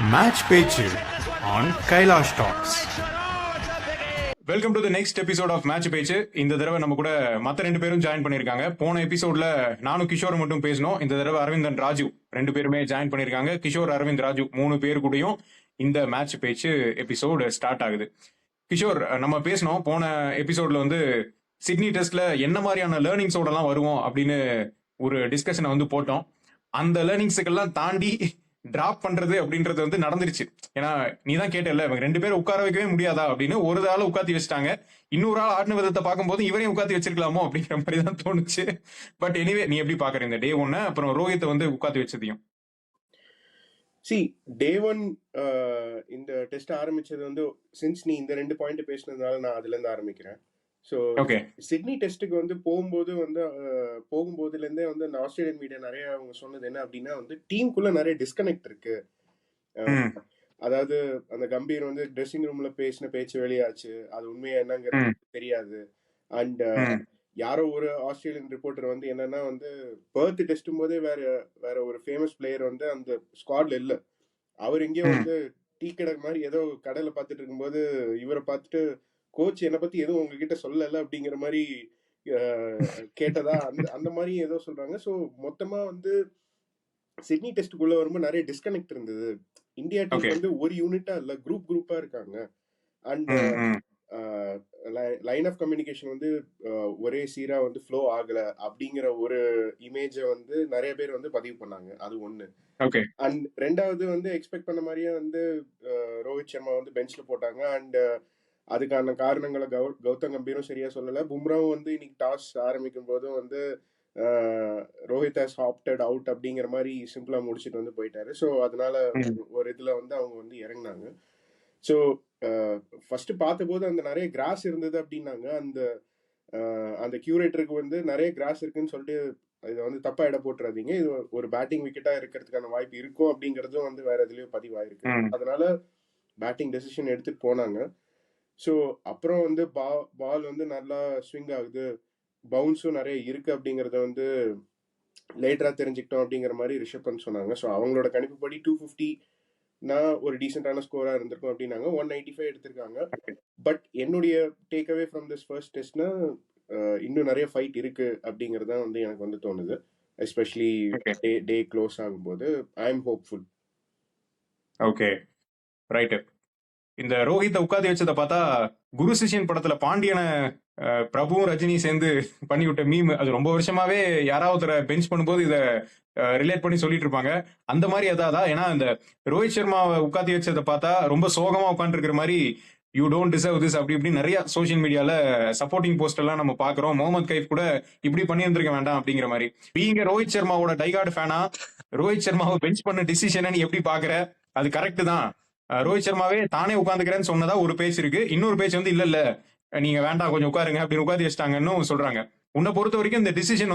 Match Pechu on Kailash Talks. Welcome to the next episode of match Pechu. இந்த தடவை நம்ம கூட மற்ற 2 பேரும் ஜாயின் பண்ணியிருக்காங்க. போன எபிசோட்ல நானும் கிஷோர் மட்டும் பேசணும். இந்த தடவை அரவிந்தன் ராஜு 2 பேருமே ஜாயின் பண்ணியிருக்காங்க. கிஷோர், அரவிந்த், ராஜு 3 பேர் கூடயும் இந்த மேட்ச் பேச்சு எபிசோடு ஸ்டார்ட் ஆகுது. கிஷோர், நம்ம பேசணும் போன எபிசோட்ல சிட்னி டெஸ்ட்ல என்ன மாதிரியான லேர்னிங்ஸோடலாம் வருவோம் அப்படின்னு ஒரு டிஸ்கஷனை போட்டோம். அந்த லேர்னிங்ஸுக்கெல்லாம் தாண்டி டிராப் பண்றது அப்படின்றது நடந்துருச்சு. ஏன்னா நீ தான் கேட்டல, இவங்க 2 பேரும் உட்கார வைக்கவே முடியாதா அப்படின்னு. ஒரு ஆளை உட்காத்தி வச்சுட்டாங்க. இன்னொரு ஆள் ஆடின விதத்தை பார்க்கும்போது இவரையும் உட்காத்தி வச்சிருக்கலாமோ அப்படிங்கிற மாதிரி தான் தோணுச்சு. பட் எனிவே, நீ எப்படி பாக்குற இந்த டே 1 அப்புறம் ரோஹித்தை உட்காத்தி வச்சதையும்? டே 1 இந்த டெஸ்ட் ஆரம்பிச்சது சின்ஸ் நீ இந்த 2 பாயிண்ட் பேசினதுனால நான் அதுல இருந்து ஆரம்பிக்கிறேன். ஸோ சிட்னி டெஸ்ட்டுக்கு போகும்போதுலேருந்தே அந்த ஆஸ்திரேலியன் மீடியா நிறைய அவங்க சொன்னது என்ன அப்படின்னா டீமுக்குள்ள நிறைய டிஸ்கனெக்ட் இருக்கு. அதாவது அந்த கம்பீர் ட்ரெஸ்ஸிங் ரூம்ல பேசின பேச்சு வெளியாச்சு, அது உண்மையா என்னங்கிறது தெரியாது. அண்ட் யாரோ ஒரு ஆஸ்திரேலியன் ரிப்போர்ட்டர் என்னன்னா பெர்த் டெஸ்டும் போதே வேற ஒரு ஃபேமஸ் பிளேயர் அந்த ஸ்குவாட்ல இல்ல. அவர் எங்கேயோ டீ கடை மாதிரி ஏதோ கடையில பார்த்துட்டு இருக்கும்போது இவரை பார்த்துட்டு கோச் என்னை பத்தி எதுவும் உங்ககிட்ட சொல்லல அப்படிங்கிற மாதிரி கேட்டதா அந்த மாதிரி ஏதோ சொல்றாங்க. ஸோ மொத்தமா சிட்னி டெஸ்ட்டுக்குள்ள வரும்போது நிறைய டிஸ்கனெக்ட் இருந்தது. இந்தியா டீம் ஒரு யூனிட்டா இல்ல, குரூப்பா இருக்காங்க. அண்ட் லைன் ஆஃப் கம்யூனிகேஷன் ஒரே சீரா ஃப்ளோ ஆகல அப்படிங்கிற ஒரு இமேஜை நிறைய பேர் பதிவு பண்ணாங்க. அது ஒண்ணு. அண்ட் ரெண்டாவது எக்ஸ்பெக்ட் பண்ண மாதிரியே ரோஹித் சர்மா பெஞ்ச்ல போட்டாங்க. அண்ட் அதுக்கான காரணங்களை கௌதம் கம்பீரும் சரியா சொல்லல. பும்ராவும் இன்னைக்கு டாஸ் ஆரம்பிக்கும் போதும் ரோஹித் ஹாஸ் ஆப்டட் அவுட் அப்படிங்கிற மாதிரி சிம்பிளா முடிச்சுட்டு போயிட்டாரு. ஸோ அதனால ஒரு இதுல அவங்க இறங்கினாங்க. ஸோ ஃபர்ஸ்ட் பார்த்தபோது அந்த நிறைய கிராஸ் இருந்தது அப்படின்னாங்க. அந்த கியூரேட்டருக்கு நிறைய கிராஸ் இருக்குன்னு சொல்லிட்டு இதை தப்பா இட போட்டுறாதீங்க, இது ஒரு பேட்டிங் விக்கெட்டா இருக்கிறதுக்கான வாய்ப்பு இருக்கும் அப்படிங்கறதும் வேற எதுலயும் பதிவாயிருக்கு. அதனால பேட்டிங் டெசிஷன் எடுத்துட்டு போனாங்க. ஸோ அப்புறம் பால் நல்லா ஸ்விங் ஆகுது, பவுன்ஸும் நிறைய இருக்கு அப்படிங்கறத லேட்டரா தெரிஞ்சுக்கிட்டோம் அப்படிங்கிற மாதிரி ரிஷப் பந்த் சொன்னாங்க. ஸோ அவங்களோட கணிப்புப்படி 250 ஒரு டீசென்டான ஸ்கோரா இருந்திருக்கும் அப்படின்னாங்க. 195 எடுத்திருக்காங்க. பட் என்னுடைய take away from this first டெஸ்ட்னா இன்னும் நிறைய ஃபைட் இருக்கு அப்படிங்கிறது தான் எனக்கு தோணுது. எஸ்பெஷலி டே க்ளோஸ் ஆகும்போது I am hopeful. Okay, right. இந்த ரோஹித்தை உட்காந்து வச்சதை பார்த்தா குரு சிஷியன் படத்துல பாண்டியனை பிரபுவும் ரஜினி சேர்ந்து பண்ணி விட்ட மீம், அது ரொம்ப வருஷமாவே யாராவது பெஞ்ச் பண்ணும்போது இதை ரிலேட் பண்ணி சொல்லிட்டு இருப்பாங்க. அந்த மாதிரி அதாதா? ஏன்னா இந்த ரோஹித் சர்மாவை உட்காந்து வச்சதை பார்த்தா ரொம்ப சோகமா உட்காந்து இருக்கிற மாதிரி, யூ டோன்ட் டிசர்வ் திஸ் அப்படி இப்படி நிறைய சோசியல் மீடியால சப்போர்ட்டிங் போஸ்ட் எல்லாம் நம்ம பாக்குறோம். முகமது கைஃப் கூட இப்படி பண்ணி இருந்திருக்க வேண்டாம் அப்படிங்கிற மாதிரி. நீங்க ரோஹித் சர்மாவோட டைகார்டு ஃபேனா, ரோஹித் சர்மாவை பெஞ்ச் பண்ண டிசிஷனை நீ எப்படி பாக்குற? அது கரெக்ட் தான், ரோஹித் சர்மாவே தானே உட்காந்துக்கிறேன்னு சொன்னதா ஒரு பேச்சு இருக்கு. இன்னொரு பேச்சு இல்ல நீங்க வேண்டாம் கொஞ்சம் உட்காருங்க அப்படின்னு உட்காந்து வச்சிட்டாங்கன்னு சொல்றாங்க. உன்னை பொறுத்த வரைக்கும் இந்த decision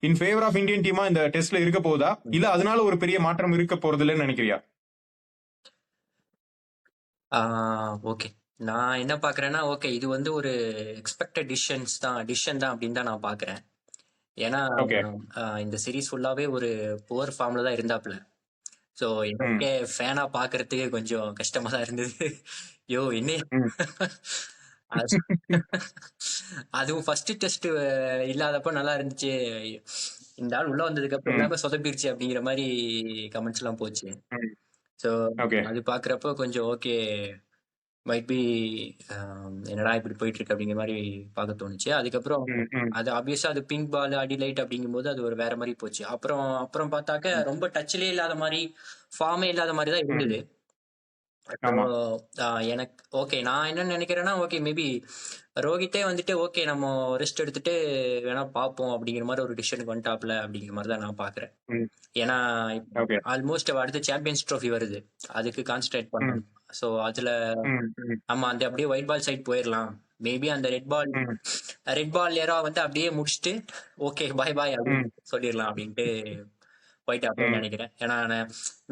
in favour of Indian டீமா இந்த டெஸ்ட்ல இருக்க போகுதா, இல்ல அதனால ஒரு பெரிய மாற்றம் இருக்க போறது இல்லைன்னு நினைக்கிறியா? ஓகே, நான் என்ன பாக்குறேன்னா, ஓகே இது ஒரு எக்ஸ்பெக்டட் டிசிஷன் தான் அப்படின்னு தான் நான் பாக்குறேன். ஏன்னா இந்த சீரீஸ் ஃபுல்லாவே ஒரு புவர் ஃபார்ம்ல தான் இருந்தாப்ல. ஸோ எனக்கே ஃபேனா பாக்குறதுக்கே கொஞ்சம் கஷ்டமா தான் இருந்தது. யோ என்ன அதுவும் ஃபர்ஸ்ட் டெஸ்ட் இல்லாதப்ப நல்லா இருந்துச்சு, இந்த ஆள் உள்ள வந்ததுக்கு அப்புறம் எல்லாமே சொதப்பிருச்சு அப்படிங்கிற மாதிரி கமெண்ட்ஸ் எல்லாம் போச்சு. ஸோ அது பாக்குறப்ப கொஞ்சம் ஓகே மைட் பி என்னடா இப்படி போயிட்டு இருக்கு அப்படிங்கிற மாதிரி பார்க்க தோணுச்சு. அதுக்கப்புறம் அது ஆப்வியஸா அது பிங்க் பால் அடிலைட் அப்படிங்கும் போது அது ஒரு வேற மாதிரி போச்சு. அப்புறம் பார்த்தாக்க ரொம்ப டச்லயே இல்லாத மாதிரி, ஃபார்மே இல்லாத மாதிரி தான் இருந்தது. எனக்கு ஓகே, நான் என்ன நினைக்கிறேன்னா, ஓகே மேபி ரோஹித்தே ஓகே நம்ம ரெஸ்ட் எடுத்துட்டு வேணா பார்ப்போம் அப்படிங்கிற மாதிரி ஒரு டிசிஷனுக்கு வந்துட்டாப்ல அப்படிங்கிற மாதிரி தான் நான் பாக்குறேன். ஏன்னா ஆல்மோஸ்ட் அடுத்த சாம்பியன்ஸ் ட்ரோஃபி வருது, அதுக்கு கான்சென்ட்ரேட் பண்ணணும். ஸோ அதுல நம்ம அப்படியே ஒயிட் பால் சைட் போயிடலாம். மேபி அந்த ரெட் பால் ஏரா அப்படியே முடிச்சுட்டு ஓகே பாய் பாய் அப்படின்னு சொல்லிடலாம் அப்படின்ட்டு போயிட்டு அப்படின்னு நினைக்கிறேன். ஏன்னா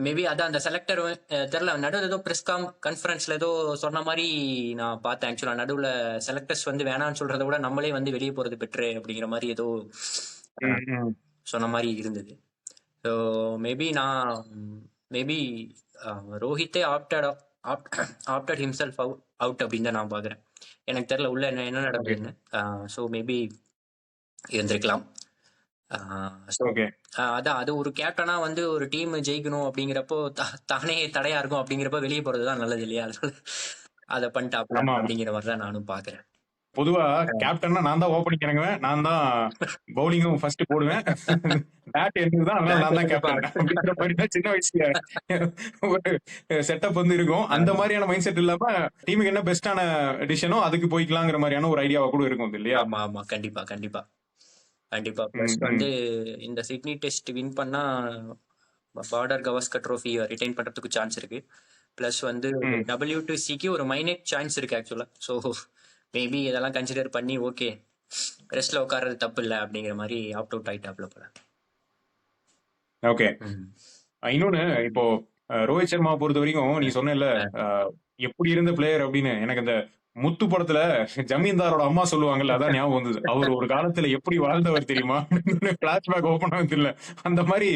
மேபி அதான் அந்த செலக்டர் தெரியல, நடுவில் ஏதோ பிரஸ் கான்ஃபரன்ஸ்ல ஏதோ சொன்ன மாதிரி நான் பார்த்தேன். ஆக்சுவலா நடுவில் செலக்டர்ஸ் வேணான்னு சொல்றதை விட நம்மளே வெளியே போறது பெட்ரு அப்படிங்கிற மாதிரி ஏதோ சொன்ன மாதிரி இருந்தது. ஸோ மேபி நான் மேபி ரோஹித்தே ஆப்டட் ஹிம்செல்ஃப் அவுட் அப்படின்னு தான் நான் பார்க்குறேன். எனக்கு தெரியல உள்ள என்ன நடக்குதுன்னு. ஸோ மேபி இருந்திருக்கலாம். ஸோ அதான் அது ஒரு கேப்டனா வந்து ஒரு டீம் ஜெயிக்கணும் அப்படிங்கிறப்போ தானே தடையா இருக்கும் அப்படிங்கிறப்ப வெளியே போறது தான் நல்லது இல்லையா? அதனால அதை பண்ணிட்டாப்ல அப்படிங்கிற மாதிரி தான் நானும் பாக்குறேன். பொதுவா கேப்டன்னா நான் தான் ஓப்பனிங் இறங்குவேன், நான் தான் பவுலிங்கும் ஃபர்ஸ்ட் போடுவேன், பேட் என்னதுதான் அதனால நான் தான் கேப்டன் அப்படிங்கிற மாதிரி தான் சின்ன வயசுல ஒரு செட்டப் வந்து இருக்கும். அந்த மாதிரியான மைண்ட் செட் இல்லாம டீமுக்கு என்ன பெஸ்டான டிசிஷனோ அதுக்கு போய்க்கலாங்கிற மாதிரியான ஒரு ஐடியாவா கூட இருக்கும் இல்லையா? ஆமா ஆமா கண்டிப்பா கண்டிப்பா கண்டிப்பா. பிளஸ் வந்து இந்த சிட்னி டெஸ்ட் வின் பண்ணா பார்டர் கவாஸ்கர் ட்ரோஃபி ரிட்டைன் பண்றதுக்கு சான்ஸ் இருக்கு. பிளஸ் வந்து WTCக்கு ஒரு மைனட் சான்ஸ் இருக்கு ஆக்சுவலா. ஸோ மேபி இதெல்லாம் கன்சிடர் பண்ணி ஓகே ரெஸ்ட்ல உட்கார்றது தப்பு இல்லை அப்படிங்கிற மாதிரி ஆப்ட் அவுட் ஆயிட்டாப்ல போல. ஓகே. இன்னொன்னு இப்போ ரோஹித் சர்மா பொறுத்த வரைக்கும் நீ சொன்னல எப்படி இருந்த பிளேயர் அப்படின்னு, எனக்கு அந்த முத்து படத்துல ஜமீன்தாரோட அம்மா சொல்லுவாங்கல்ல, அதான் ஞாபகம் வந்தது. அவர் ஒரு காலத்துல எப்படி வாழ்ந்தவர் தெரியுமா, பிளாஷ்பேக் ஓபன் ஆகுது இல்ல, அந்த மாதிரி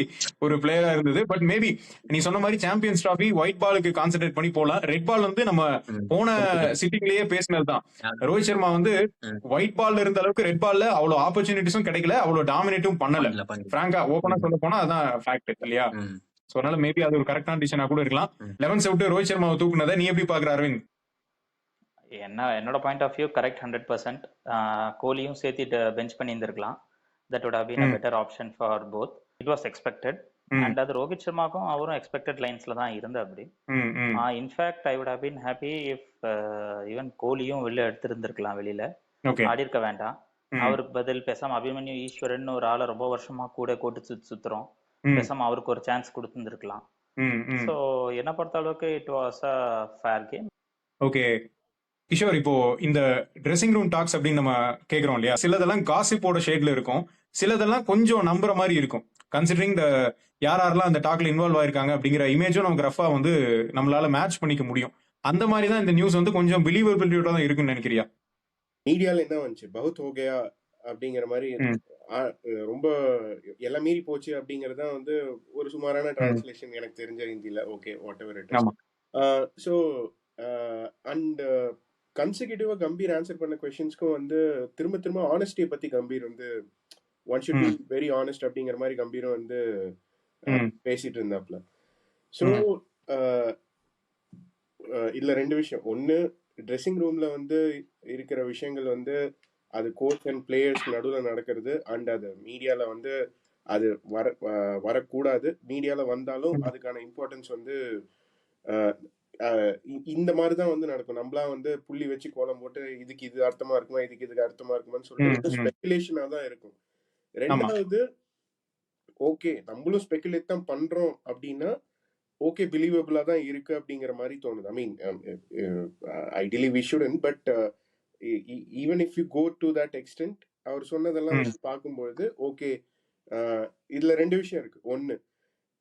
ஒரு பிளேயரா இருந்தது. பட் மேபி நீ சொன்ன மாதிரி சாம்பியன்ஸ் டிராஃபி ஒயிட் பாலுக்கு கான்சென்ட்ரேட் பண்ணி போலாம். ரெட் பால் வந்து நம்ம போன சிட்டிங்லயே பேசினதுதான். ரோஹித் சர்மா வந்து ஒயிட் பால்ல இருந்த அளவுக்கு ரெட் பால்ல அவ்வளவு ஆப்பர்ச்சுனிட்டிஸும் கிடைக்கல, அவ்வளவு டாமினேட்டும் பண்ணல. பிராங்கா ஓபனா சொல்ல போனா அதான் ஃபேக்ட் இல்லையா? சோ அதனால மேபி அது ஒரு கரெக்டான டிசிஷனா கூட இருக்கலாம். 11 விட்டு ரோஹித் சர்மாவை தூக்குனதை நீ எப்படி பாக்குற அரவிந்த்? என்னோட பாயிண்ட் ஆஃப் வியூ கரெக்ட் 100%. கோலியும் சேர்த்து பெஞ்ச் பண்ணி இருந்திருக்கலாம். That would have been a better option for both. It was expected. And அது ரோஹித் சர்மாக்கும் அவரும் எக்ஸ்பெக்டட் லைன்ஸ்ல தான் இருந்த அப்படி. In fact I would have been happy if even கோலியும் வெளில எடுத்திருந்திருக்கலாம், வெளியில ஆடி இருக்க வேண்டாம். அவருக்கு பதில் பேசாம அபிமன்யு ஈஸ்வரன் ஒரு ஆளை ரொம்ப வருஷமா கூட கோட்டு சுத்துறோம், பேசாம அவருக்கு ஒரு சான்ஸ் கொடுத்துருந்துருக்கலாம். ஸோ என்ன பொறுத்த அளவுக்கு it was a fair game. Okay Kishore, இப்போ இந்த ட்ரெஸ்ஸிங் ரூம் டாக்ஸ் அப்படின்னு நம்ம கேட்குறோம் இல்லையா, சிலதெல்லாம் காசிப்போட ஷேட்ல இருக்கும், சிலதெல்லாம் கொஞ்சம் நம்புற மாதிரி இருக்கும். கன்சிடரிங் யாரெல்லாம் அந்த டாக்ல இன்வால்வ் ஆயிருக்காங்க அப்படிங்கிற இமேஜும் நமக்கு ரஃபா வந்து நம்மளால மேட்ச் பண்ணிக்க முடியும். அந்த மாதிரி தான் இந்த நியூஸ் வந்து கொஞ்சம் பிலீவபிலிட்டியோட தான் இருக்குன்னு நினைக்கிறியா? மீடியால என்ன வந்துச்சு, பகுத் ஹோகயா அப்படிங்கிற மாதிரி ரொம்ப எல்லாம் மீறி போச்சு அப்படிங்கறதான் வந்து ஒரு சுமாரான டிரான்ஸ்லேஷன் எனக்கு தெரிஞ்ச ஹிந்தியில. Okay whatever it is. So and கன்சிக்யூட்டிவா கம்பீர் ஆன்சர் பண்ண கொஸ்டின்ஸ்க்கும் வந்து திரும்ப திரும்ப ஆனஸ்டியை பத்தி கம்பீர் வந்து one should be very honest அப்படிங்கிற மாதிரி கம்பீரும் வந்து பேசிட்டு இருந்தாப்ல. ஸோ இதுல ரெண்டு விஷயம். ஒன்னு, ட்ரெஸ்ஸிங் ரூம்ல வந்து இருக்கிற விஷயங்கள் வந்து அது கோச் அண்ட் பிளேயர்ஸ் நடுவில் நடக்கிறது. அண்ட் அது மீடியால வந்து அது வரக்கூடாது. மீடியால வந்தாலும் அதுக்கான இம்பார்ட்டன்ஸ் வந்து இந்த மாதிரிதான் வந்து நடக்கும். நம்மளா வந்து புள்ளி வச்சு கோலம் போட்டு இதுக்கு இது அர்த்தமா இருக்குமா, இதுக்கு இதுக்கு அர்த்தமா இருக்குமான்னு சொல்லிட்டு ஸ்பெகுலேஷனா தான் இருக்கும். ரெண்டாவது, ஓகே நம்மளும் ஸ்பெகுலேட் தான் பண்றோம் அப்படின்னா ஓகே பிலீவபிளா தான் இருக்கு அப்படிங்கிற மாதிரி தோணுது. I mean ideally we shouldn't, but even if you go to that extent அவர் சொன்னதெல்லாம் பார்க்கும்பொழுது ஓகே. இதுல ரெண்டு விஷயம் இருக்கு. ஒன்னு,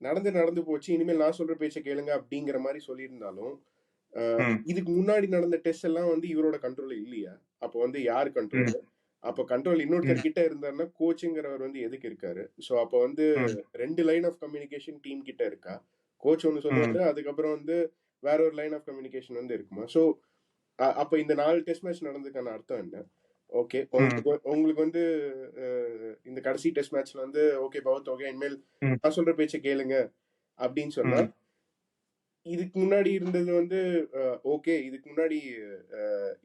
நடந்து போச்சு, இனிமேல் நான் சொல்ற பேச்சை கேளுங்க அப்படிங்கிற மாதிரி சொல்லியிருந்தாலும் இதுக்கு முன்னாடி நடந்த டெஸ்ட் எல்லாம் வந்து இவரோட கண்ட்ரோல் இல்லையா? அப்போ வந்து யார் கண்ட்ரோல்? அப்போ கண்ட்ரோல் இன்னொருத்தர் கிட்ட இருந்தாருன்னா கோச்சுங்கிறவர் வந்து எதுக்கு இருக்காரு? ஸோ அப்போ வந்து ரெண்டு லைன் ஆஃப் கம்யூனிகேஷன் டீம் கிட்ட இருக்கா? கோச் ஒன்று சொல்லுவாரு, அதுக்கப்புறம் வந்து வேற ஒரு லைன் ஆஃப் கம்யூனிகேஷன் வந்து இருக்குமா? ஸோ அப்போ இந்த 4 டெஸ்ட் மேட்ச் நடந்ததுக்கான அர்த்தம் என்ன? ஓகே உங்களுக்கு வந்து இந்த கடைசி டெஸ்ட் மேட்ச்ல வந்து ஓகே பவுத் ஓகே இனிமேல் நான் சொல்ற பேச்சை கேளுங்க அப்படின்னு சொன்னா, இதுக்கு முன்னாடி இருந்தது வந்து ஓகே இதுக்கு முன்னாடி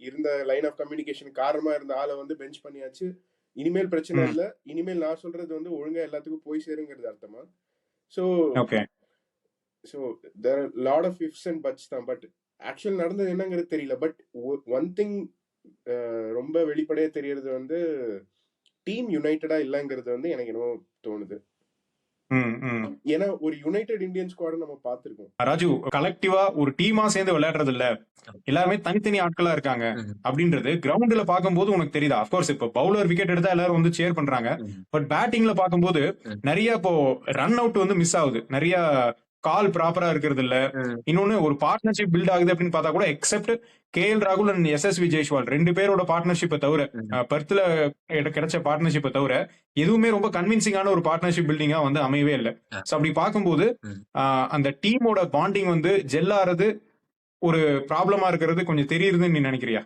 இருந்த லைன் ஆஃப் கம்யூனிகேஷன் காரணமா இருந்த ஆளை வந்து பெஞ்ச் பண்ணியாச்சு, இனிமேல் பிரச்சனை இல்லை, இனிமேல் நான் சொல்றது வந்து ஒழுங்கா எல்லாத்துக்கும் போய் சேருங்கிறது அர்த்தமா? So there are lot of ifs and buts தான். பட் ஆக்சுவல் நடந்தது என்னங்கிறது தெரியல. பட் ஒன் திங் ரொம்ப வெளிப்படையா தெரியறது வந்து டீம் யுனைட்டடா இல்லங்கிறது வந்து எனக்கு என்னமோ தோணுது. ஏன்னா ஒரு யுனைடெட் இந்தியன் ஸ்குவாட் நம்ம பார்த்திருக்கோம். ராஜு, கலெக்டிவா ஒரு டீமா சேர்ந்து விளையாடுறது இல்ல, எல்லாருமே தனித்தனி ஆட்களா இருக்காங்க அப்படின்றது கிரவுண்ட்ல பாக்கும்போது உனக்கு தெரியுதா? அப்கோர்ஸ் இப்ப பவுலர் விக்கெட் எடுத்தா எல்லாரும் வந்து சேர் பண்றாங்க, பட் பேட்டிங்ல பாக்கும்போது நிறைய இப்போ ரன் அவுட் வந்து மிஸ் ஆகுது, நிறைய கால் ப்ராப்பரா இருக்கிறது இல்ல. இன்னொன்னு ஒரு பார்ட்னர்ஷிப் பில்ட் ஆகுது அப்படின்னு பார்த்தா கூட எக்ஸெப்ட் KL ராகுல் அண்ட் SSV ஜெய்ஸ்வால் 2 பேரோட பார்ட்னர்ஷிப்பை தவிர, பெர்த்ல கிடைச்ச பார்ட்னர்ஷிப்பை தவிர எதுவுமே ரொம்ப கன்வின்சிங்கான ஒரு பார்ட்னர்ஷிப் பில்டிங்கா வந்து அமையவே இல்லை. ஸோ அப்படி பார்க்கும்போது அந்த டீமோட பாண்டிங் வந்து ஜெல் ஆறது ஒரு ப்ராப்ளமா இருக்கிறது கொஞ்சம் தெரியுதுன்னு நீ நினைக்கிறியா?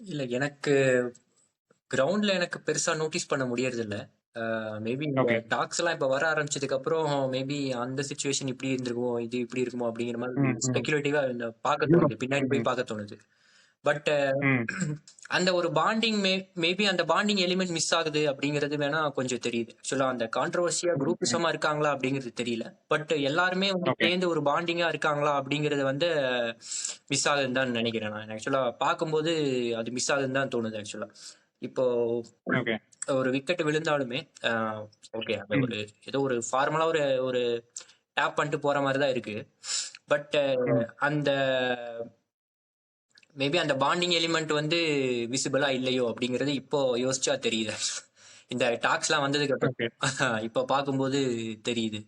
இல்ல, எனக்கு கிரவுண்ட்ல எனக்கு பெருசா நோட்டீஸ் பண்ண முடியறது இல்ல. மேபி டாக்ஸ் எல்லாம் இப்ப வர ஆரம்பிச்சதுக்கு அப்புறம் மேபி அந்த சிச்சுவேஷன் இப்படி இருந்திருக்குமோ, இது இப்படி இருக்குமோ அப்படிங்கிற மாதிரி ஸ்பெகுலேட்டிவா பார்க்க தோணுது, பின்னாடி போய் பார்க்க தோணுது. பட் அந்த ஒரு பாண்டிங் மேபி அந்த பாண்டிங் எலிமெண்ட் மிஸ் ஆகுது அப்படிங்கிறது வேணா கொஞ்சம் தெரியுது. ஆக்சுவலா அந்த கான்ட்ரவர்சியா குரூப்பிசமா இருக்காங்களா அப்படிங்கிறது தெரியல. பட் எல்லாருமே வந்து சேர்ந்து ஒரு பாண்டிங்கா இருக்காங்களா அப்படிங்கறது வந்து மிஸ் ஆகுதுன்னு தான் நினைக்கிறேன். நான் ஆக்சுவலா பார்க்கும்போது அது மிஸ் ஆகுதுன்னு தான் தோணுது. ஆக்சுவலா இப்போ ஒரு விக்கெட் விழுந்தாலுமே ஓகே, ஒரு ஏதோ ஒரு ஃபார்மலா ஒரு டேப் பண்ணிட்டு போற மாதிரி தான் இருக்கு. பட் அந்த மேபி அந்த பாண்டிங் எலிமெண்ட் வந்து விசிபிளா இல்லையோ அப்படிங்கறது இப்போ யோசிச்சா தெரியுது. இந்த டாக்ஸ் எல்லாம் வந்ததுக்கு அப்புறம் இப்போ பார்க்கும்போது தெரியுது.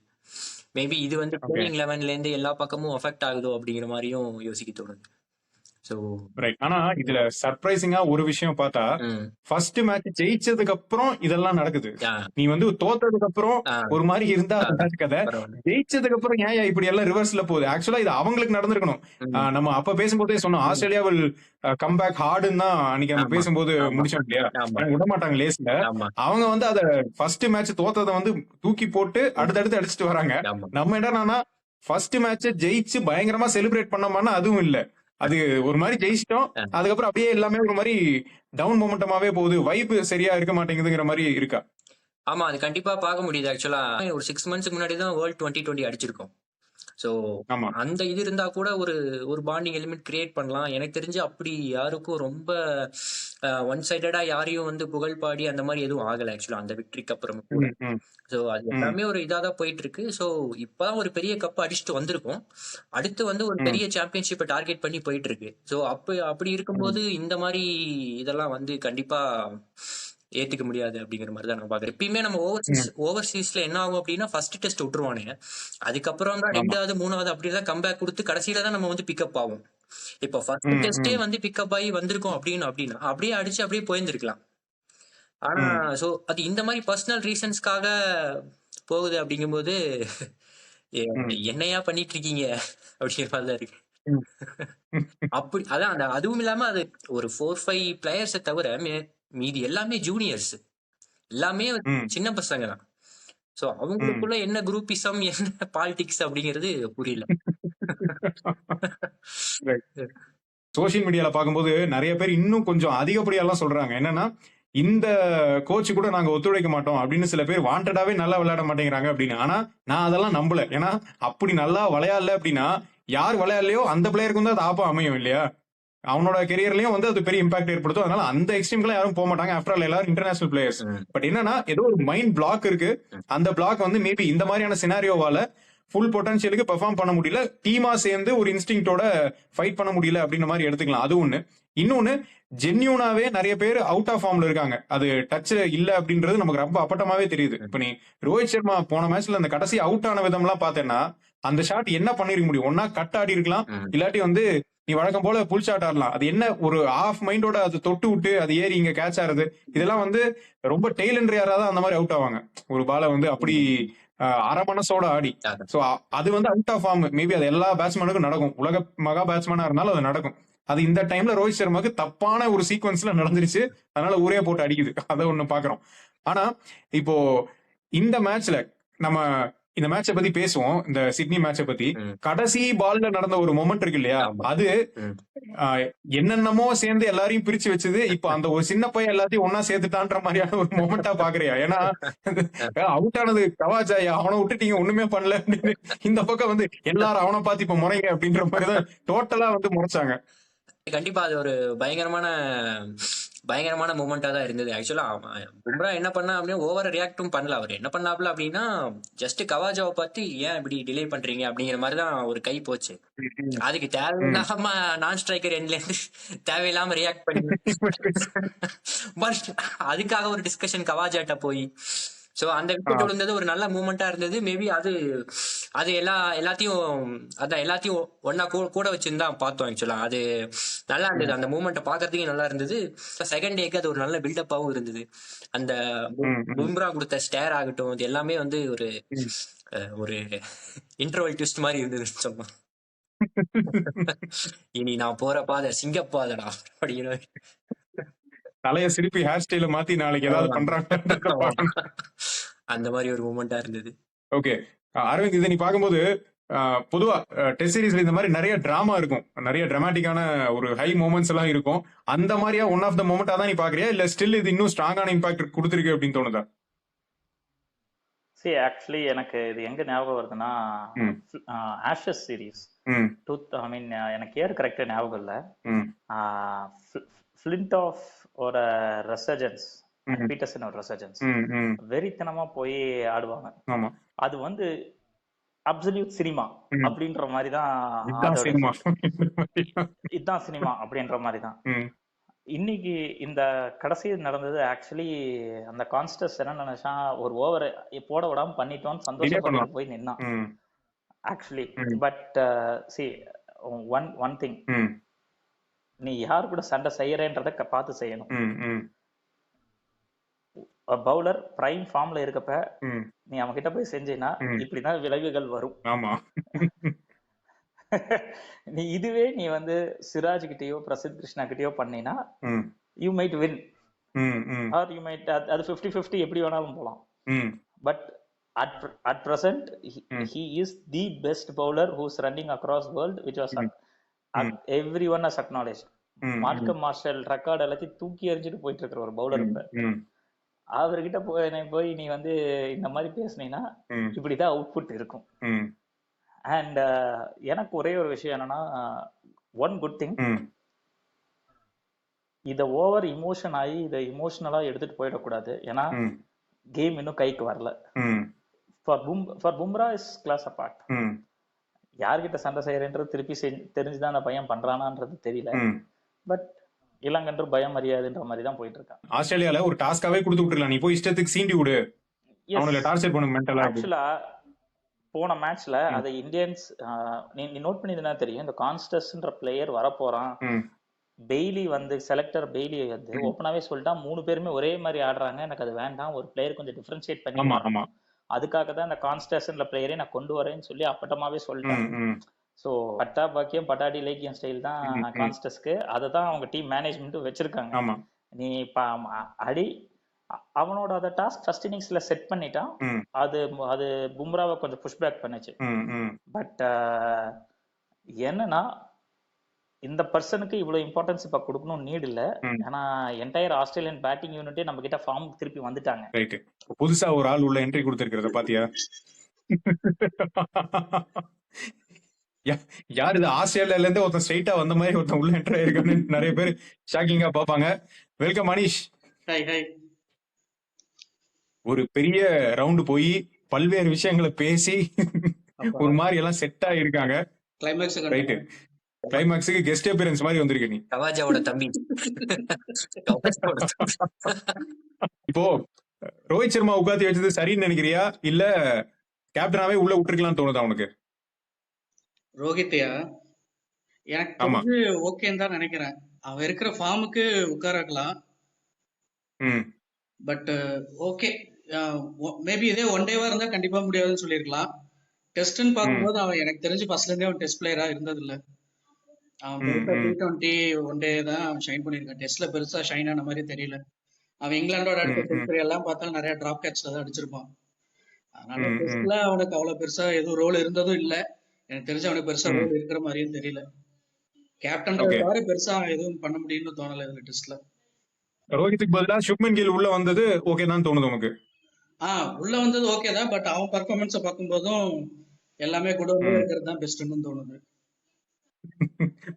மேபி இது வந்து பிளேயிங் 11ல இருந்து எல்லா பக்கமும் அஃபெக்ட் ஆகுதோ அப்படிங்கிற மாதிரியும் யோசிக்க தோணுது. ஆனா இதுல சர்ப்ரைசிங்கா ஒரு விஷயம் பார்த்தா, ஃபர்ஸ்ட் மேட்ச் ஜெயிச்சதுக்கு அப்புறம் இதெல்லாம் நடக்குது. நீ வந்து தோத்ததுக்கு அப்புறம் ஒரு மாதிரி இருந்தா கதை, ஜெயிச்சதுக்கு அப்புறம் ஏன் இப்படி எல்லாம் ரிவர்ஸ்ல போகுது? ஆக்சுவலா இது அவங்களுக்கு நடந்திருக்கணும். நம்ம அப்ப பேசும்போதே சொன்னோம், ஆஸ்திரேலியா வில் கம் பேக் ஹார்டுன்னு தான் அன்னைக்கு நம்ம பேசும்போது முடிச்சோம் இல்லையா? விட மாட்டாங்க லேஸ்ல. அவங்க வந்து அத ஃபர்ஸ்ட் மேட்ச் தோத்ததை வந்து தூக்கி போட்டு அடுத்தடுத்து அடிச்சுட்டு வராங்க. நம்ம என்னன்னா ஃபர்ஸ்ட் மேட்ச் ஜெயிச்சு பயங்கரமா செலிப்ரேட் பண்ணோம்னா அதுவும் இல்ல. அது ஒரு மாதிரி ஜெயிச்சிட்டோம், அதுக்கப்புறம் அப்படியே எல்லாமே ஒரு மாதிரி டவுன் மொமெண்டமாவே போகுது, வைப் சரியா இருக்க மாட்டேங்குதுங்கிற மாதிரி இருக்கா? ஆமா, அது கண்டிப்பா பார்க்க முடியுது. ஆக்சுவலா ஒரு 6 months முன்னாடி தான் வேர்ல்ட் 2020 அடிச்சிருக்கோம். ஸோ அந்த இது இருந்தா கூட ஒரு பாண்டிங் எலிமெண்ட் கிரியேட் பண்ணலாம். எனக்கு தெரிஞ்சு அப்படி யாருக்கும் ரொம்ப ஒன் சைடடா யாரையும் வந்து புகழ் பாடி அந்த மாதிரி எதுவும் ஆகல ஆக்சுவலா அந்த விக்டரிக்கு அப்புறம். ஸோ அது எல்லாமே ஒரு இதாக போயிட்டு இருக்கு. ஸோ இப்பதான் ஒரு பெரிய கப் அடிச்சுட்டு வந்திருக்கோம். அடுத்து வந்து ஒரு பெரிய சாம்பியன்ஷிப்பை டார்கெட் பண்ணி போயிட்டு இருக்கு. ஸோ அப்படி இருக்கும்போது இந்த மாதிரி இதெல்லாம் வந்து கண்டிப்பா ஏத்துக்க முடியாது அப்படிங்கிற மாதிரி தான் நான் பாக்குறேன். எப்பயுமே நம்ம ஓவர்சீஸ்ல என்ன ஆகும் அப்படின்னா ஃபர்ஸ்ட் டெஸ்ட் விட்டுருவானுங்க, அதுக்கப்புறம் தான் 2வது 3வது அப்படிதான் கம்பேக் கொடுத்து கடைசியில தான் நம்ம வந்து பிக்கப் ஆகும். இப்போ ஃபர்ஸ்ட் டெஸ்டே வந்து பிக்கப் ஆகி வந்திருக்கோம் அப்படின்னா அப்படியே அடிச்சு அப்படியே போயிருந்திருக்கலாம். ஆனா சோ அது இந்த மாதிரி பர்சனல் ரீசன்ஸ்க்காக போகுது அப்படிங்கும்போது என்னையா பண்ணிட்டு இருக்கீங்க அப்படிங்கிற மாதிரிதான் இருக்கு. அப்படி அதான் அதுவும் இல்லாம அது ஒரு 4-5 பிளேயர்ஸை தவிர மீதி எல்லாமே ஜூனியர்ஸ், எல்லாமே சின்ன பசங்க தான். சோ அவங்களுக்குள்ள என்ன குரூப்பிசம், என்ன பாலிடிக்ஸ் அப்படிங்கிறது புரியல. சோசியல் மீடியால பார்க்கும்போது நிறைய பேர் இன்னும் கொஞ்சம் அதிகப்படியெல்லாம் சொல்றாங்க. என்னன்னா, இந்த கோச் கூட நாங்க ஒத்துழைக்க மாட்டோம் அப்படின்னு சில பேர் வாண்டடாவே நல்லா விளையாட மாட்டேங்கிறாங்க அப்படின்னு. ஆனா நான் அதெல்லாம் நம்பல. ஏன்னா அப்படி நல்லா விளையாடல அப்படின்னா யார் விளையாடலையோ அந்த பிளேயருக்கும் தான் அது ஆப்பா அமையும் இல்லையா? அவனோட கெரியர்லயும் வந்து அது பெரிய இம்பாக்ட் ஏற்படுத்தும். அதனால அந்த எக்ஸ்ட்ரீம்க்குலாம் யாரும் போக மாட்டாங்க. ஆஃப்டர் ஆல் எல்லாரும் இன்டர்நேஷனல் பிளேயர்ஸ். பட் என்னன்னா ஏதோ ஒரு மைண்ட் பிளாக் இருக்கு. அந்த பிளாக் வந்து மேபி இந்த மாதிரியான சினாரியோவால ஃபுல் பொட்டன்ஷியலுக்கு பெர்ஃபார்ம் பண்ண முடியல, டீமா சேர்ந்து ஒரு இன்ஸ்டிங்டோட ஃபைட் பண்ண முடியல அப்படின்ற மாதிரி எடுத்துக்கலாம். அது ஒண்ணு. இன்னொன்னு, ஜென்யூனாவே நிறைய பேர் அவுட் ஆஃப் ஃபார்ம்ல இருக்காங்க. அது டச் இல்ல அப்படின்றது நமக்கு ரொம்ப அப்பட்டமாவே தெரியுது. இப்ப நீ ரோஹித் சர்மா போன மேட்ச்ல அந்த கடைசி அவுட் ஆன விதம் எல்லாம் பார்த்தேன்னா அந்த ஷாட் என்ன பண்ணிருக்க முடியும்? ஒன்னா கட் ஆடி இருக்கலாம், இல்லாட்டி வந்து நீ வழக்கம் போல புல் ஷாட் ஆடலாம். அது என்ன ஒரு ஆஃப் மைண்டோட அது தொட்டு விட்டு அது ஏறி இங்க கேட்ச் ஆறது, இதெல்லாம் வந்து ரொம்ப டெய்லண்டரியாரா தான் அந்த மாதிரி அவுட் ஆவாங்க. ஒரு பால வந்து அப்படி அரை மனசோட ஆடி. சோ அது வந்து அவுட் ஆஃப் ஃபார்ம். மேபி அது எல்லா பேட்ஸ்மேனுக்கும் நடக்கும். உலக மகா பேட்ஸ்மேனா இருந்தாலும் அது நடக்கும். அது இந்த டைம்ல ரோஹித் சர்மாக்கு தப்பான ஒரு சீக்வன்ஸ்ல நடந்துருச்சு, அதனால ஊரே போட்டு அடிக்குது. அதை ஒண்ணு பாக்குறோம். ஆனா இப்போ இந்த மேட்ச்ல நம்ம இந்த மேட்சை பத்தி பேசுவோம், இந்த சிட்னி மேட்சை பத்தி. கடைசி பால்ல நடந்த ஒரு மொமெண்ட் இருக்கு இல்லையா, அது என்னென்னமோ சேர்ந்து எல்லாரையும் பிரிச்சு வச்சது. இப்போ அந்த ஒரு சின்ன பையன் எல்லாத்தையும் ஒன்னா சேர்த்துட்டான்ற மாதிரியான ஒரு மொமெண்டா பாக்குறியா? ஏன்னா அவுட் ஆனது கவாஜாயா, அவனை விட்டுட்டீங்க ஒண்ணுமே பண்ணல அப்படின்னு இந்த பக்கம் வந்து எல்லாரும் அவனை பார்த்து இப்ப முறைங்க அப்படின்ற மாதிரிதான் டோட்டலா வந்து முறைச்சாங்க. கண்டிப்பா அது ஒரு பயங்கரமான மூமெண்டா தான் இருந்தது. ஆக்சுவலா பும்ரா என்ன பண்ணா அப்படின்னா ஓவர ரியாக்டும் பண்ணல. அவர் என்ன பண்ணாப்ல அப்படின்னா ஜஸ்ட் கவாஜாவை பார்த்து ஏன் இப்படி டிலே பண்றீங்க அப்படிங்கிற மாதிரி தான் ஒரு கை போச்சு. அதுக்கு தேவையில்லாம நான் ஸ்ட்ரைக்கர் எண்ட்ல இருந்து தேவையில்லாம ரியாக்ட் பண்ணி அதுக்காக ஒரு டிஸ்கஷன் கவாஜாட்ட போய் சோ அந்த விக்கெட் விழுந்தது ஒரு நல்ல மூமெண்டா இருந்தது. மேபி அது அது எல்லாத்தையும் ஒன்னா கூட வச்சிருந்தா பார்த்தோம். ஆக்சுவலா அது நல்லா இருந்தது. அந்த மூமெண்ட்டை பாக்குறதுக்கு நல்லா இருந்தது. செகண்ட் டேக்கு அது ஒரு நல்ல பில்டப்பாவும் இருந்தது. அந்த பும்ரா கொடுத்த ஸ்டேர் ஆகட்டும், இது எல்லாமே வந்து ஒரு இன்டர்வல் ட்விஸ்ட் மாதிரி இருந்ததுன்னு சொல்லலாம். இனி நான் போற பாதை சிங்கப்பாதடா அப்படின்னு தலைய சிரிப்பி ஹேர் ஸ்டைல மாத்தி நாளைக்கு ஏதாவது பண்றாங்க அந்த மாதிரி ஒரு மூமெண்டா இருந்தது. ஓகே அரவிந்த், இதை நீ பார்க்கும்போது பொதுவா டெஸ்ட் சீரீஸ்ல இந்த மாதிரி நிறைய டிராமா இருக்கும், நிறைய டிராமாட்டிக்கான ஒரு ஹை மூமெண்ட்ஸ் எல்லாம் இருக்கும். அந்த மாதிரியா ஒன் ஆஃப் த மூமெண்டா தான் நீ பாக்குறியா, இல்ல ஸ்டில் இது இன்னும் ஸ்ட்ராங்கான இம்பாக்ட் கொடுத்துருக்கு அப்படின்னு தோணுதா? See, actually எனக்கு இது எங்க ஞாபகம் வருதுன்னா ஆஷஸ் சீரீஸ் எனக்கு ஏர் கரெக்டா ஞாபகம் இல்ல. ஃபிளின்ட் ஆஃப் ஒரு ரெசர்ஜன்ஸ், பீட்டர்சன் ஒரு ரெசர்ஜன்ஸ் வெறித்தனமா போய் ஆடுவாங்க. அது வந்து அப்சல்யூட் சினிமா அப்படின்ற மாதிரி தான், இதுதான் சினிமா அப்படின்ற மாதிரி தான். இன்னைக்கு இந்த கடைசி நடந்தது ஆக்சுவலி அந்த கான்ஸ்டஸ் என்ன நினைச்சான், ஒரு ஓவர் போட விடாம பண்ணிட்டோம்னு சந்தோஷப்பட்டு போய் நின்னான் actually. But see one thing, நீ யாரு கூட சண்டை செய்யறேன்றத பார்த்து செய்யணும். பவுலர் பிரைம் ஃபார்ம்ல இருக்கப்ப நீ அவன் கிட்ட போய் செஞ்சீன்னா இப்படிதான் விளைவுகள் வரும். நீ இதுவே நீ வந்து சிராஜ் கிட்டயோ பிரசித் கிருஷ்ணா கிட்டயோ பண்ணினா you might win are you might, அது 50-50 எப்படி வேணாலும் போலாம். But at present he is the best bowler who's running across world, which was everyone has acknowledged. மார்க்கம் மார்ஷல் ரெக்கார்ட் எல்லாத்தையும் தூக்கி எறிஞ்சிட்டு போயிட்டு இருக்கிற ஒரு பவுலர். இப்ப அவர்கிட்ட போய் நீ வந்து இந்த மாதிரி பேசுனீங்கன்னா இப்படிதான் அவுட்புட் இருக்கும். அண்ட் எனக்கு ஒரே ஒரு விஷயம் என்னன்னா, ஒன் குட் திங், இத ஓவர் இமோஷன் ஆகி இதை இமோஷனலா எடுத்துட்டு போயிடக்கூடாது. ஏன்னா கேம் இன்னும் கைக்கு வரல. For Bumrah is class apart. யார்கிட்ட சண்டை செய்யறேன்றது திருப்பி தெரிஞ்சுதான் அந்த பையன் பண்றானான்றது தெரியல. பட் இளங்கன்று பயம் அறியாதுன்ற மாதிரி தான் போயிட்டு இருக்கான். ஆஸ்திரேலியால ஒரு டாஸ்காவே கொடுத்து விட்டுறலாம், நீ போய் இஷ்டத்துக்கு சீண்டி விடு, அவங்களை டார்ச்சர் பண்ணு மென்டலா. ஆக்சுவலா போன மேட்ச்ல அதை இந்தியன்ஸ் நீ நோட் பண்ணிதுன்னா தெரியும், இந்த கான்ஸ்டஸ்ன்ற பிளேயர் வரப்போறான், பெய்லி வந்து செலக்டர் பெய்லி வந்து ஓப்பனாவே சொல்லிட்டா 3 பேருமே ஒரே மாதிரி ஆடுறாங்க, எனக்கு அது வேண்டாம், ஒரு பிளேயர் கொஞ்சம் டிஃபரன்ஷியேட் பண்ணி, அதுக்காக தான் இந்த கான்ஸ்டஸ்ன்ற பிளேயரே நான் கொண்டு வரேன்னு சொல்லி அப்பட்டமாவே சொல்லிட்டாங்க. சோ பட்டா பாக்கியம் பட்டாடி லேக்கியம் ஸ்டைல் தான் கான்ஸ்டஸ்க்கு, அதை தான் அவங்க டீம் மேனேஜ்மெண்ட் வச்சிருக்காங்க. நீ அடி அவனோட அந்த டாஸ்க் ஃபர்ஸ்ட் இன்னிங்ஸ்ல செட் பண்ணிட்டான், அது பும்ராவை கொஞ்சம் புஷ் பேக் பண்ணுச்சு. பட் என்னன்னா இந்த பர்சனுக்கு இவ்வளவு இம்பார்ட்டன்ஸ் இப்ப கொடுக்கணும் நீட் இல்ல. ஏன்னா என்டையர் ஆஸ்திரேலியன் பேட்டிங் யூனிட்டே நம்ம கிட்ட ஃபார்ம் திருப்பி வந்துட்டாங்க. புதுசா ஒரு ஆள் உள்ள என்ட்ரி கொடுத்திருக்கிறத பாத்தியா? யார் இது? ஆஸ்திரேலியால இருந்து ஒருத்தன் ஸ்ட்ரைட்டா வந்த மாதிரி ஒருத்தன் உள்ள என்ட்ரி ஆயிருக்கான்னு நிறைய பேர் ஷாக்கிங்கா பாப்பாங்க. வெல்கம் மனிஷ். ஒரு பெரிய ரவுண்ட் போய் பல்வேறு விஷயங்களை பேசி ஒரு மாதிரி எல்லாம் செட் ஆயிருக்காங்க. ரைட், கிளைமாக்ஸுக்கு கெஸ்ட் அப்பியரன்ஸ் மாதிரி வந்திருக்க நீ. கவாஜாவோட தம்பி. இப்போ ரோஹித் சர்மா உட்காந்து வச்சது சரின்னு நினைக்கிறியா, இல்ல கேப்டனாவே உள்ள விட்டுருக்கலாம்னு தோணுதா உனக்கு? ரோஹித்தையா? எனக்கு ஓகேன்னு தான் நினைக்கிறேன். அவன் இருக்கிற ஃபார்முக்கு உட்கார வைக்கலாம். பட் ஓகே, மேபி இதே ஒன் டேவா இருந்தா கண்டிப்பா முடியாதுன்னு சொல்லிருக்கலாம். டெஸ்ட்னு பார்க்கும்போது அவன் எனக்கு தெரிஞ்சு ஃபர்ஸ்ட்ல இருந்தே அவன் டெஸ்ட் பிளேயரா இருந்தது இல்ல. அவன் T20 ஒன் டே தான் அவன் ஷைன் பண்ணிருக்கான். டெஸ்ட்ல பெருசா ஷைன் ஆன மாதிரி தெரியல. அவன் இங்கிலாண்டோட அடுத்த செஞ்சுரி எல்லாம் பார்த்தா நிறைய டிராப் கேட்ச்ல தான் அடிச்சிருப்பான். அதனால டெஸ்ட்ல அவனுக்கு அவ்வளவு பெருசா எதுவும் ரோல் இருந்ததும் இல்ல. எனக்கு தெரிஞ்சு அவனுக்கு பெருசா ரோல் இருக்கிற மாதிரியும் தெரியல. கேப்டன் தவிர பெருசா எதுவும் பண்ண முடியும்னு தோணல இந்த டெஸ்ட்ல. ரோஹித்துக்கு பதிலா சுப்மன் கில் உள்ள வந்தது ஓகே தான் தோணுது உனக்கு? உள்ள வந்தது ஓகே தான். பட் அவன் பர்ஃபார்மன்ஸை பார்க்கும்போதும் எல்லாமே குடோன்ல இருக்கிறது தான் பெஸ்ட்னு தோணுது.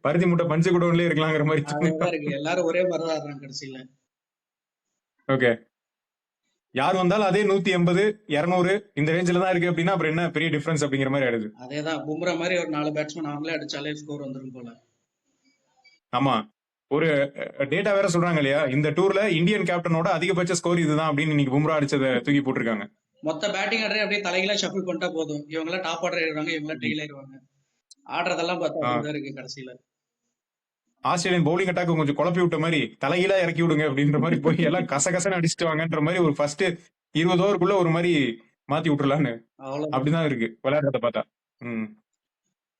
பருத்தி முட்டை பஞ்சு குடோன்லயே இருக்கலாங்கிற மாதிரி இருக்கு. எல்லாரும் ஒரே மாதிரி தான் ஆடுறாங்க கடைசியில. ஓகே, யார் வந்தாலும் அதே 180 200 இந்த ரேஞ்சில தான் இருக்கு அப்படின்னா அப்புறம் என்ன பெரிய டிஃபரன்ஸ் அப்படிங்கிற மாதிரி ஆயிடுது. அதேதான், பும்ரா மாதிரி ஒரு 4 பேட்ஸ்மேன் அவங்களே அடிச்சாலே ஸ்கோர் வந்துரும் போல. ஆமா, ஒரு டேட்டா வேற சொல்றாங்க இல்லையா, இந்த டூர்ல இந்தியன் கேப்டனோட அதிகபட்ச ஸ்கோர் இதுதான் அப்படின்னு இன்னைக்கு பும்ரா அடிச்சதை தூக்கி போட்டிருக்காங்க. மொத்த பேட்டிங் ஆர்டரே அப்படியே தலைகீழா ஷஃபிள் பண்ணிட்டா போதும், இவங்க எல்லாம் டாப் ஆர்டர் ஆயிடுவாங்க, இவங்க எல்லாம் டெய்ல் ஆயிடுவாங்க. ஆடுறதெல்லாம் பார்த்தா அப்படிதான் இருக்கு கடைசியில. ஆஸ்திரேலியன் பவுலிங் அட்டாக் கொஞ்சம் குழப்பி விட்ட மாதிரி தலைகீழா இறக்கி விடுங்க அப்படின்ற மாதிரி போய் எல்லாம் கசகசன்னு அடிச்சுட்டு வாங்கன்ற மாதிரி ஒரு ஃபர்ஸ்ட் 20 ஓவருக்குள்ள ஒரு மாதிரி மாத்தி விட்டுறலான்னு அவ்வளவு அப்படிதான் இருக்கு விளையாடுறத பார்த்தா.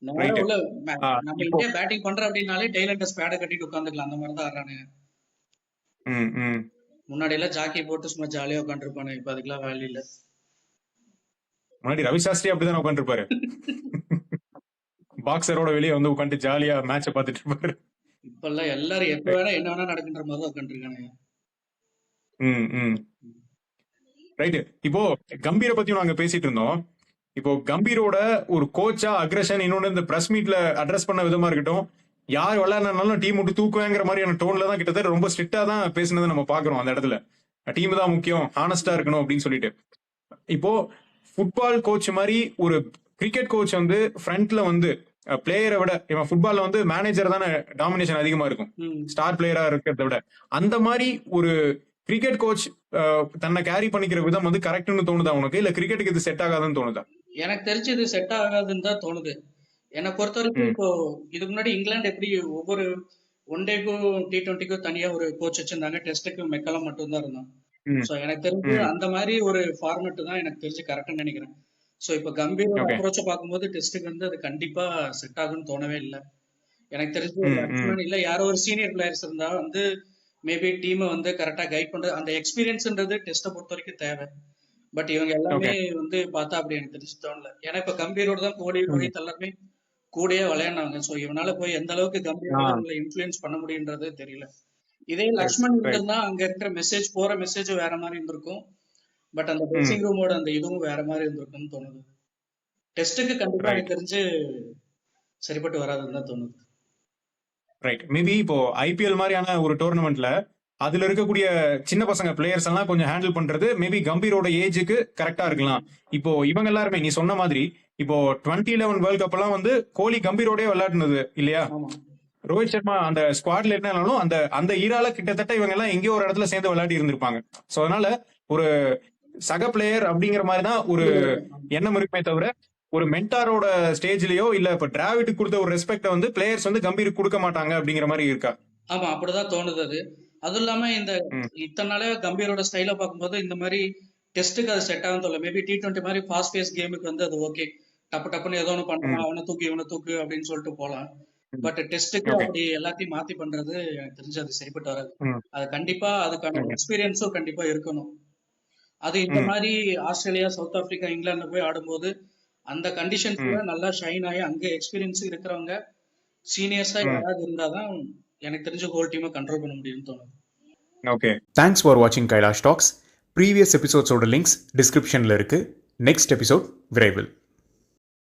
நேரா ரைட். உள்ள நம்ம இப்போ இந்தியா பேட்டிங் பண்ற அப்படின்னாலே டெய்லர் ஸ்பேட கட்டிட்டு உட்காந்துக்கலாம், அந்த மாதிரி தான் ஆடுறானுங்க. முன்னாடி எல்லாம் ஜாக்கி போட்டு சும்மா ஜாலியா உட்காந்துருப்பானு, இப்ப அதுக்கெல்லாம் வேல்யூ இல்ல. முன்னாடி ரவி சாஸ்திரி அப்படிதான் உட்காந்துருப்பாரு. பாக்ஸரோட வெளியே வந்து உட்காந்து ஜாலியா மேட்ச பாத்துட்டு இருப்பாரு. இப்ப எல்லாம் எல்லாரும் எப்ப வேணா என்ன வேணா நடக்குன்ற மாதிரி தான் உட்காந்துருக்கானுங்க. ரைட். இப்போ கம்பீரை பத்தியும் நாங்க பேசிட்டு இருந்தோம். இப்போ கம்பீரோட ஒரு கோச்சா அக்ரஷன், இன்னொன்னு இந்த பிரஸ் மீட்ல அட்ரஸ் பண்ண விதமா இருக்கட்டும், யார் விளையாடுனாலும் டீம் விட்டு தூக்குவேங்கிற மாதிரியான டோன்ல தான் கிட்டத்தட்ட ரொம்ப ஸ்ட்ரிக்டா தான் பேசினதை நம்ம பாக்குறோம். அந்த இடத்துல டீம் தான் முக்கியம், ஹானஸ்டா இருக்கணும் அப்படின்னு சொல்லிட்டு. இப்போ ஃபுட்பால் கோச் மாதிரி ஒரு கிரிக்கெட் கோச் வந்து ஃப்ரண்ட்ல வந்து பிளேயரை விட, இவன் ஃபுட்பால்ல வந்து மேனேஜர் தானே டாமினேஷன் அதிகமா இருக்கும் ஸ்டார் பிளேயரா இருக்கிறத விட. அந்த மாதிரி ஒரு கிரிக்கெட் கோச் தன்னை கேரி பண்ணிக்கிற விதம் வந்து கரெக்ட்னு தோணுதா உனக்கு, இல்ல கிரிக்கெட்டுக்கு இது செட் ஆகாதுன்னு தோணுதா? எனக்கு தெரிஞ்சு இது செட் ஆகாதுன்னு தான் தோணுது. என்னை பொறுத்த வரைக்கும் இப்போ இதுக்கு முன்னாடி இங்கிலாந்து எப்படி ஒவ்வொரு ஒன் டேக்கும் T20க்கும் தனியா ஒரு கோச் வச்சிருந்தாங்க, டெஸ்ட்டுக்கு மெக்கலம் மட்டும் தான் இருந்தான். சோ எனக்கு தெரிஞ்சு அந்த மாதிரி ஒரு ஃபார்மேட் தான் எனக்கு தெரிஞ்சு கரெக்ட்னு நினைக்கிறேன். சோ இப்ப கம்பீரோட அப்ரோச்சை பார்க்கும்போது டெஸ்ட்டுக்கு வந்து அது கண்டிப்பா செட் ஆகும்னு தோணவே இல்லை. எனக்கு தெரிஞ்சு லக்ஷ்மண் இல்ல யாரோ ஒரு சீனியர் பிளேயர்ஸ் இருந்தா வந்து மேபி டீமை வந்து கரெக்டா கைட் பண்றது, அந்த எக்ஸ்பீரியன்ஸ்ன்றது டெஸ்ட்டை பொறுத்த வரைக்கும் தேவை. பட் இவங்க எல்லாமே வந்து பார்த்தா அப்படி எனக்கு தெரிஞ்சு தோணல. ஏன்னா இப்ப கம்பீரோட தான் கோலி ரோஹித் எல்லாருமே கூடயே விளையாடினாங்க. சோ இவனால போய் எந்த அளவுக்கு கம்பீரோட இன்ஃபுளுன்ஸ் பண்ண முடியுன்றது தெரியல. இதே லக்ஷ்மண் இருந்தா அங்க இருக்கிற மெசேஜ் போற மெசேஜ் வேற மாதிரி இருந்திருக்கும். பட் அந்த ட்ரெஸ்ஸிங் ரூமோட அந்த இதுவும் வேற மாதிரி இருந்திருக்கும்னு தோணுது. டெஸ்ட்டுக்கு கண்டிப்பா எனக்கு தெரிஞ்சு சரிப்பட்டு வராதுன்னு தான் தோணுது. ரைட். மேபி இப்போ ஐபிஎல் மாதிரியான ஒரு டோர்னமெண்ட்ல அதுல இருக்கக்கூடிய சின்ன பசங்க பிளேயர்ஸ் எல்லாம் கொஞ்சம் ஹேண்டில் பண்றது மேபி கம்பீரோட ஏஜுக்கு கரெக்டா இருக்கலாம். இப்போ இவங்க எல்லாருமே நீ சொன்ன மாதிரி இப்போ 2011 வேர்ல்ட் கப் எல்லாம் வந்து கோலி கம்பீரோடய விளையாடுனது இல்லையா, ரோஹித் சர்மா அந்த ஸ்குவாட்ல இருந்தாலும் அந்த அந்த ஈரால கிட்டத்தட்ட இவங்க எல்லாம் எங்கேயோ ஒரு இடத்துல சேர்ந்து விளையாடி இருந்திருப்பாங்க. சோ அதனால ஒரு சக பிளேயர் அப்படிங்கிற மாதிரி தான் ஒரு எண்ணம் இருக்குமே தவிர ஒரு மென்டாரோட ஸ்டேஜ்லயோ இல்ல இப்ப டிராவிட் கொடுத்த ஒரு ரெஸ்பெக்ட வந்து பிளேயர்ஸ் வந்து கம்பீருக்கு கொடுக்க மாட்டாங்க அப்படிங்கிற மாதிரி இருக்கா? ஆமா, அப்படிதான் தோணுது. அது அதுவும் இல்லாம இந்த இத்தனை நாளே கம்பீரோட ஸ்டைல பார்க்கும்போது இந்த மாதிரி டெஸ்ட்டுக்கு அது செட் ஆகும் தோல. மேபி T20 மாதிரி ஃபாஸ்ட் பேஸ் கேமுக்கு வந்து அது ஓகே, டப்பு டப்புன்னு ஏதோ ஒன்று பண்ணலாம், அவனை தூக்கு இவனை தூக்கு அப்படின்னு சொல்லிட்டு போலாம். பட் டெஸ்ட்டுக்கு அப்படி எல்லாத்தையும் மாத்தி பண்றது எனக்கு தெரிஞ்சு அது சரிப்பட்டு வராது. அது கண்டிப்பா அதுக்கான எக்ஸ்பீரியன்ஸும் கண்டிப்பா இருக்கணும். அது இந்த மாதிரி ஆஸ்திரேலியா, சவுத் ஆப்பிரிக்கா, இங்கிலாந்துல போய் ஆடும்போது அந்த கண்டிஷன்ஸ்ல நல்லா ஷைன் ஆகி அங்க எக்ஸ்பீரியன்ஸ் இருக்கிறவங்க சீனியர்ஸா யாராவது இருந்தாதான் எனக்கு தெரிஞ்ச ஹோல் டீமை கண்ட்ரோல் பண்ண முடியும்னு தோணுது. ஓகே, தேங்க்ஸ் ஃபார் வாட்சிங் கைலாஷ் டாக்ஸ். ப்ரீவியஸ் எபிசோட்ஸோட லிங்க்ஸ் டிஸ்கிரிப்ஷன்ல இருக்கு. நெக்ஸ்ட் எபிசோட் விரைவில்.